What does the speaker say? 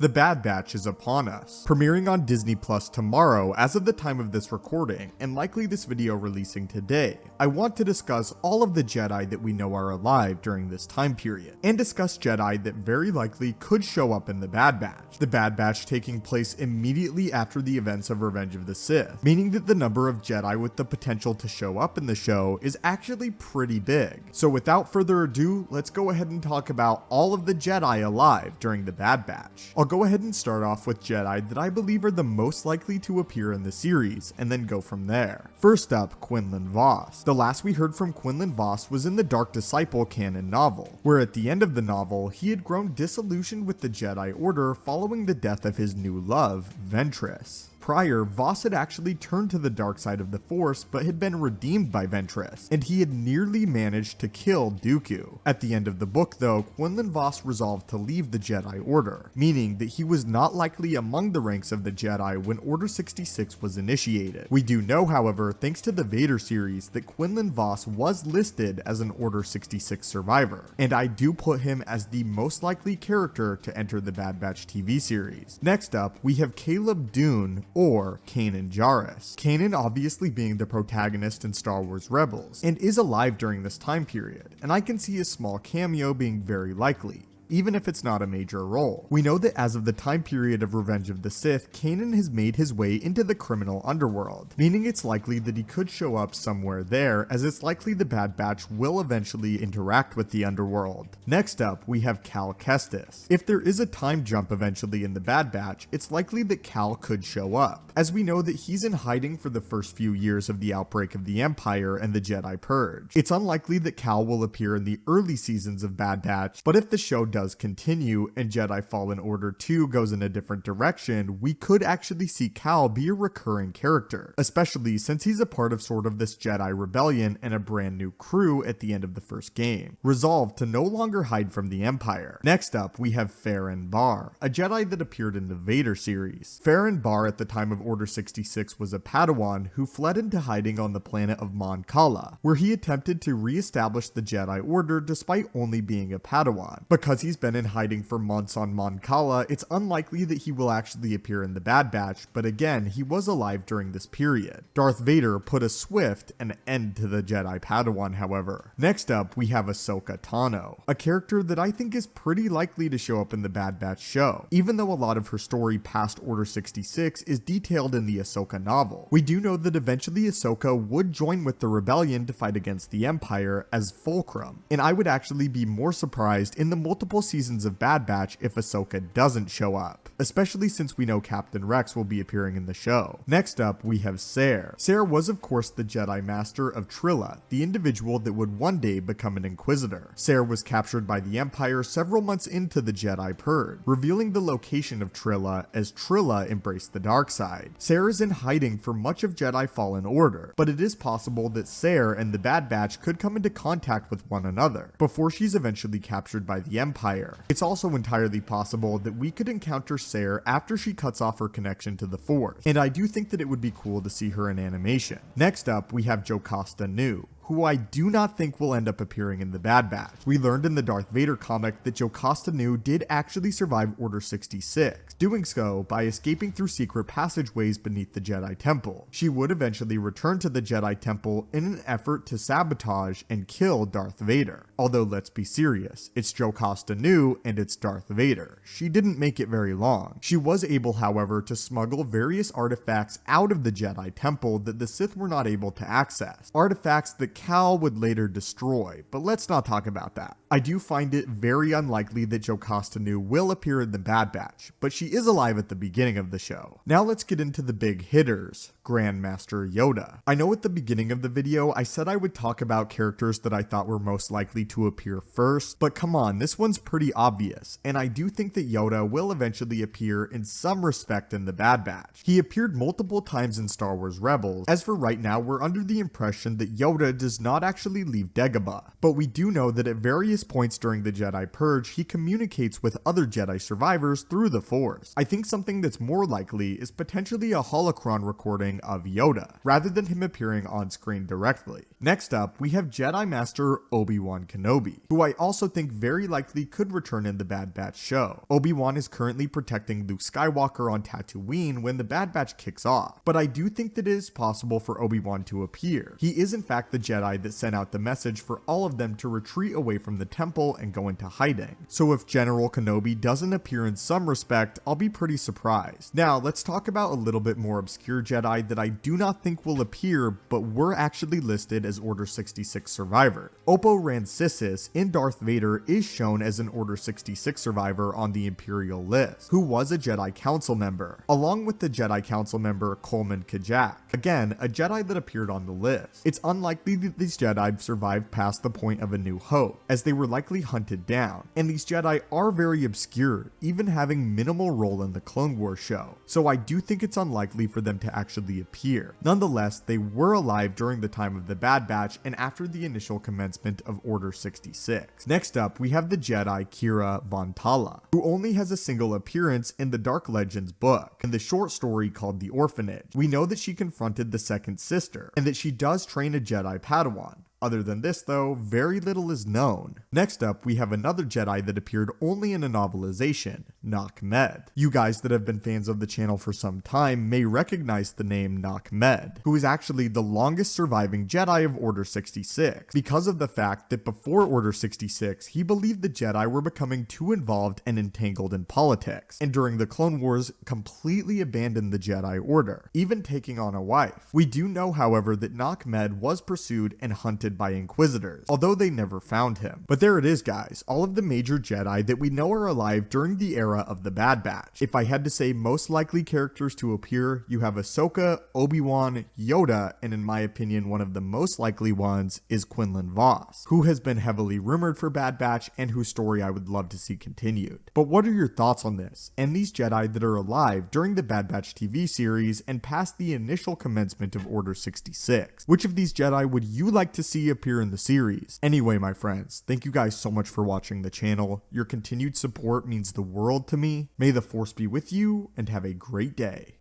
The Bad Batch is upon us, premiering on Disney Plus tomorrow as of the time of this recording, and likely this video releasing today. I want to discuss all of the Jedi that we know are alive during this time period, and discuss Jedi that very likely could show up in The Bad Batch. The Bad Batch taking place immediately after the events of Revenge of the Sith, meaning that the number of Jedi with the potential to show up in the show is actually pretty big. So without further ado, let's go ahead and talk about all of the Jedi alive during The Bad Batch. I'll go ahead and start off with Jedi that I believe are the most likely to appear in the series, and then go from there. First up, Quinlan Voss. The last we heard from Quinlan Voss was in the Dark Disciple canon novel, where at the end of the novel, he had grown disillusioned with the Jedi Order following the death of his new love, Ventress. Prior, Voss had actually turned to the dark side of the Force, but had been redeemed by Ventress, and he had nearly managed to kill Dooku. At the end of the book though, Quinlan Voss resolved to leave the Jedi Order, meaning that he was not likely among the ranks of the Jedi when Order 66 was initiated. We do know, however, thanks to the Vader series, that Quinlan Voss was listed as an Order 66 survivor, and I do put him as the most likely character to enter the Bad Batch TV series. Next up, we have Caleb Dune, or Kanan Jarrus. Kanan obviously being the protagonist in Star Wars Rebels, and is alive during this time period, and I can see a small cameo being very likely, even if it's not a major role. We know that as of the time period of Revenge of the Sith, Kanan has made his way into the criminal underworld, meaning it's likely that he could show up somewhere there, as it's likely the Bad Batch will eventually interact with the underworld. Next up, we have Cal Kestis. If there is a time jump eventually in the Bad Batch, it's likely that Cal could show up, as we know that he's in hiding for the first few years of the outbreak of the Empire and the Jedi Purge. It's unlikely that Cal will appear in the early seasons of Bad Batch, but if the show does continue and Jedi Fallen Order 2 goes in a different direction, we could actually see Cal be a recurring character, especially since he's a part of sort of this Jedi rebellion and a brand new crew at the end of the first game, resolved to no longer hide from the Empire. Next up, we have Farron Barr, a Jedi that appeared in the Vader series. Farron Barr at the time of Order 66 was a Padawan who fled into hiding on the planet of Mon Cala, where he attempted to re-establish the Jedi Order despite only being a Padawan. Because he's been in hiding for months on Mon Cala, it's unlikely that he will actually appear in the Bad Batch, but again, he was alive during this period. Darth Vader put a swift and end to the Jedi Padawan, however. Next up, we have Ahsoka Tano, a character that I think is pretty likely to show up in the Bad Batch show, even though a lot of her story past Order 66 is detailed in the Ahsoka novel. We do know that eventually Ahsoka would join with the rebellion to fight against the Empire as Fulcrum, and I would actually be more surprised in the multiple seasons of Bad Batch if Ahsoka doesn't show up, especially since we know Captain Rex will be appearing in the show. Next up, we have Cere. Cere was of course the Jedi Master of Trilla, the individual that would one day become an Inquisitor. Cere was captured by the Empire several months into the Jedi Purge, revealing the location of Trilla as Trilla embraced the dark side. Cere is in hiding for much of Jedi Fallen Order, but it is possible that Cere and the Bad Batch could come into contact with one another before she's eventually captured by the Empire. It's also entirely possible that we could encounter Cere after she cuts off her connection to the Force, and I do think that it would be cool to see her in animation. Next up, we have Jocasta Nu, who I do not think will end up appearing in the Bad Batch. We learned in the Darth Vader comic that Jocasta Nu did actually survive Order 66, doing so by escaping through secret passageways beneath the Jedi Temple. She would eventually return to the Jedi Temple in an effort to sabotage and kill Darth Vader. Although let's be serious, it's Jocasta Nu and it's Darth Vader. She didn't make it very long. She was able, however, to smuggle various artifacts out of the Jedi Temple that the Sith were not able to access. Artifacts that Cal would later destroy, but let's not talk about that. I do find it very unlikely that Jocasta Nu will appear in the Bad Batch, but she is alive at the beginning of the show. Now let's get into the big hitters. Grandmaster Yoda. I know at the beginning of the video I said I would talk about characters that I thought were most likely to appear first, but come on, this one's pretty obvious, and I do think that Yoda will eventually appear in some respect in the Bad Batch. He appeared multiple times in Star Wars Rebels. As for right now, we're under the impression that Yoda does not actually leave Dagobah, but we do know that at various points during the Jedi Purge, he communicates with other Jedi survivors through the Force. I think something that's more likely is potentially a holocron recording of Yoda, rather than him appearing on screen directly. Next up, we have Jedi Master Obi-Wan Kenobi. Kenobi, who I also think very likely could return in the Bad Batch show. Obi-Wan is currently protecting Luke Skywalker on Tatooine when the Bad Batch kicks off, but I do think that it is possible for Obi-Wan to appear. He is in fact the Jedi that sent out the message for all of them to retreat away from the temple and go into hiding. So if General Kenobi doesn't appear in some respect, I'll be pretty surprised. Now let's talk about a little bit more obscure Jedi that I do not think will appear, but were actually listed as Order 66 survivors. Oppo Rancisis in Darth Vader is shown as an Order 66 survivor on the Imperial list, who was a Jedi Council member, along with the Jedi Council member Coleman Kajak. Again, a Jedi that appeared on the list. It's unlikely that these Jedi survived past the point of A New Hope, as they were likely hunted down, and these Jedi are very obscure, even having minimal role in the Clone Wars show, so I do think it's unlikely for them to actually appear. Nonetheless, they were alive during the time of the Bad Batch and after the initial commencement of Order 66. Next up, we have the Jedi Kira Vantala, who only has a single appearance in the Dark Legends book, in the short story called The Orphanage. We know that she confronted the second sister, and that she does train a Jedi Padawan. Other than this though, very little is known. Next up, we have another Jedi that appeared only in a novelization, Nakmed. You guys that have been fans of the channel for some time may recognize the name Nakmed, who is actually the longest surviving Jedi of Order 66, because of the fact that before Order 66, he believed the Jedi were becoming too involved and entangled in politics, and during the Clone Wars completely abandoned the Jedi Order, even taking on a wife. We do know, however, that Nakmed was pursued and hunted by Inquisitors, although they never found him. But there it is, guys, all of the major Jedi that we know are alive during the era of the Bad Batch. If I had to say most likely characters to appear, you have Ahsoka, Obi-Wan, Yoda, and in my opinion one of the most likely ones is Quinlan Voss, who has been heavily rumored for Bad Batch and whose story I would love to see continued. But what are your thoughts on this, and these Jedi that are alive during the Bad Batch TV series and past the initial commencement of Order 66? Which of these Jedi would you like to see appear in the series? Anyway, my friends, thank you guys so much for watching the channel. Your continued support means the world to me. May the Force be with you, and have a great day.